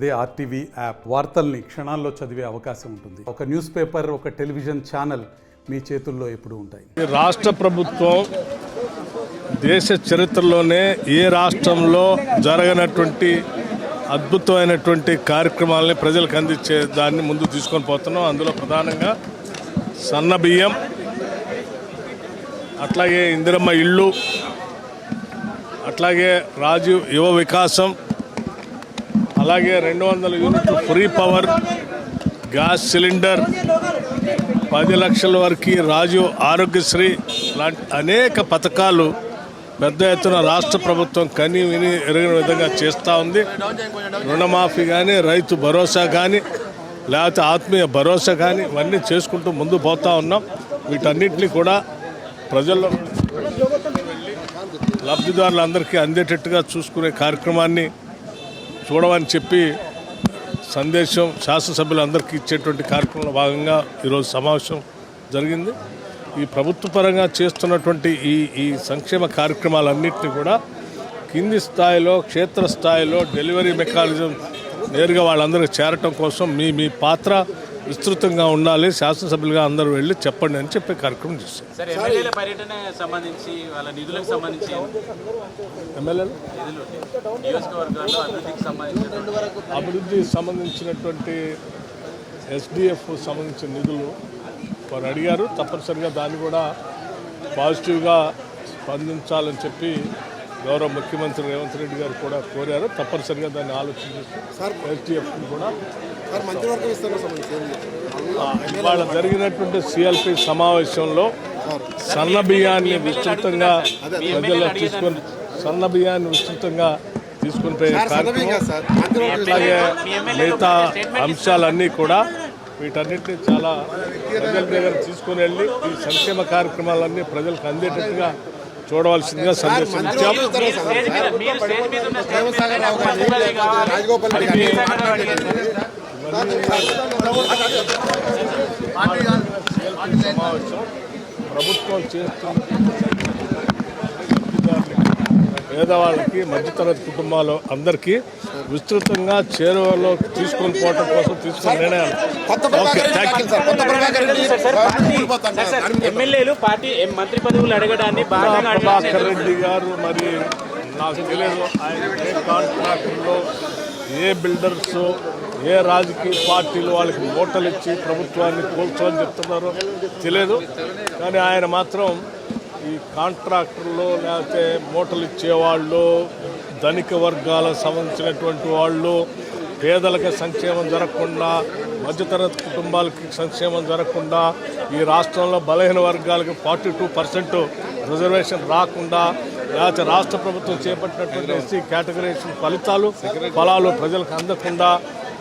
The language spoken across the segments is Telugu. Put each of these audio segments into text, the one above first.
అదే ఆర్టీవీ యాప్ వార్తల్ని క్షణాల్లో చదివే అవకాశం ఉంటుంది. ఒక న్యూస్ పేపర్, ఒక టెలివిజన్ ఛానల్ మీ చేతుల్లో ఎప్పుడూ ఉంటాయి. రాష్ట్ర ప్రభుత్వం దేశ చరిత్రలోనే ఏ రాష్ట్రంలో జరగనటువంటి అద్భుతమైనటువంటి కార్యక్రమాలని ప్రజలకు అందించే దాన్ని ముందు తీసుకొని పోతున్నాం. అందులో ప్రధానంగా సన్న బియ్యం, అట్లాగే ఇందిరమ్మ ఇళ్ళు, అట్లాగే రాజీవ్ యువ వికాసం, అలాగే 200 యూనిట్లు ఫ్రీ పవర్, గ్యాస్ సిలిండర్, 10 లక్షల వరకు రాజీవ్ ఆరోగ్యశ్రీ లాంటి అనేక పథకాలు పెద్ద ఎత్తున రాష్ట్ర ప్రభుత్వం కని విని ఎరగిన విధంగా చేస్తూ ఉంది. రుణమాఫీ కానీ, రైతు భరోసా కానీ, లేకపోతే ఆత్మీయ భరోసా కానీ ఇవన్నీ చేసుకుంటూ ముందు పోతూ ఉన్నాం. వీటన్నిటిని కూడా ప్రజల్లో వెళ్ళి లబ్ధిదారులందరికీ అందేటట్టుగా చూసుకునే కార్యక్రమాన్ని చూడమని చెప్పి సందేశం శాసనసభ్యులందరికీ ఇచ్చేటువంటి కార్యక్రమంలో భాగంగా ఈరోజు సమావేశం జరిగింది. ఈ ప్రభుత్వ పరంగా చేస్తున్నటువంటి ఈ సంక్షేమ కార్యక్రమాలన్నింటినీ కూడా కింది స్థాయిలో, క్షేత్రస్థాయిలో డెలివరీ మెకానిజం నేరుగా వాళ్ళందరికీ చేరటం కోసం మీ పాత్ర విస్తృతంగా ఉండాలి. శాసనసభ్యులుగా అందరూ వెళ్ళి చెప్పండి అని చెప్పే కార్యక్రమం చేస్తారు. అభివృద్ధికి సంబంధించినటువంటి ఎస్డిఎఫ్ సంబంధించిన నిధులు వారు అడిగారు. తప్పనిసరిగా దాన్ని కూడా పాజిటివ్గా స్పందించాలని చెప్పి గౌరవ ముఖ్యమంత్రి రేవంత్ రెడ్డి గారు కూడా కోరారు. తప్పనిసరిగా దాన్ని ఆలోచించి ఎస్డిఎఫ్ కూడా ఇవాళ జరిగినటువంటి సిఎల్పి సమావేశంలో సన్న బియ్యాన్ని విస్తృతంగా ప్రజల్లో తీసుకొని పోయే కార్యక్రమం, అట్లాగే మిగతా అంశాలన్నీ కూడా వీటన్నిటిని చాలా ప్రజల దగ్గర తీసుకుని వెళ్ళి ఈ సంక్షేమ కార్యక్రమాలన్నీ ప్రజలకు అందేటట్టుగా చూడవలసిందిగా సందేశం ఇచ్చాము. ప్రభుత్వం చేస్తున్న పేదవాళ్ళకి, మధ్యతరగతి కుటుంబాలు అందరికీ విస్తృతంగా చేరువలో తీసుకొని పోవటం కోసం తీసుకున్న నిర్ణయాలు. ప్రభాకర్ రెడ్డి గారు మరి నాకు తెలియదు ఆయన ఏ కాంట్రాక్టర్లో, ఏ బిల్డర్స్, ఏ రాజకీయ పార్టీలు వాళ్ళకి మూటలు ఇచ్చి ప్రభుత్వాన్ని కూల్చోని చెప్తున్నారో తెలియదు. కానీ ఆయన మాత్రం ఈ కాంట్రాక్టర్లు, లేకపోతే మూటలు ఇచ్చేవాళ్ళు, ధనిక వర్గాలకు సంబంధించినటువంటి వాళ్ళు, పేదలకు సంక్షేమం జరగకుండా, మధ్యతరగతి కుటుంబాలకి సంక్షేమం జరగకుండా, ఈ రాష్ట్రంలో బలహీన వర్గాలకు 42% రిజర్వేషన్ రాకుండా, లేకపోతే రాష్ట్ర ప్రభుత్వం చేపట్టినటువంటి ఎస్సీ కేటగరైజేషన్ ఫలాలు ప్రజలకు అందకుండా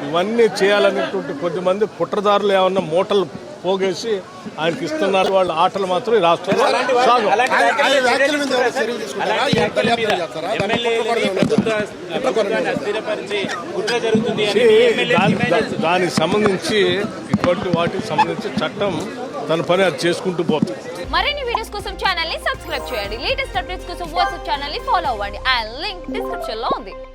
ఇవన్నీ చేయాలనేటువంటి కొద్దిమంది కుట్రదారులు ఏమన్నా మూటలు పోగేసి ఆయనకి ఇస్తున్నారు. వాళ్ళ ఆటలు మాత్రం ఈ రాష్ట్రంలో సాగు. దానికి సంబంధించి ఇటువంటి వాటికి సంబంధించి చట్టం తన పని అది చేసుకుంటూ పోతుంది. మరిన్ని వీడియోస్ కోసం ఛానల్ ని సబ్స్క్రైబ్ చేయండి. లేటెస్ట్ అప్డేట్స్ కోసం వాట్సాప్ ఛానల్ ని ఫాలో అవ్వండి. ఆ లింక్ డిస్క్రిప్షన్ లో ఉంది.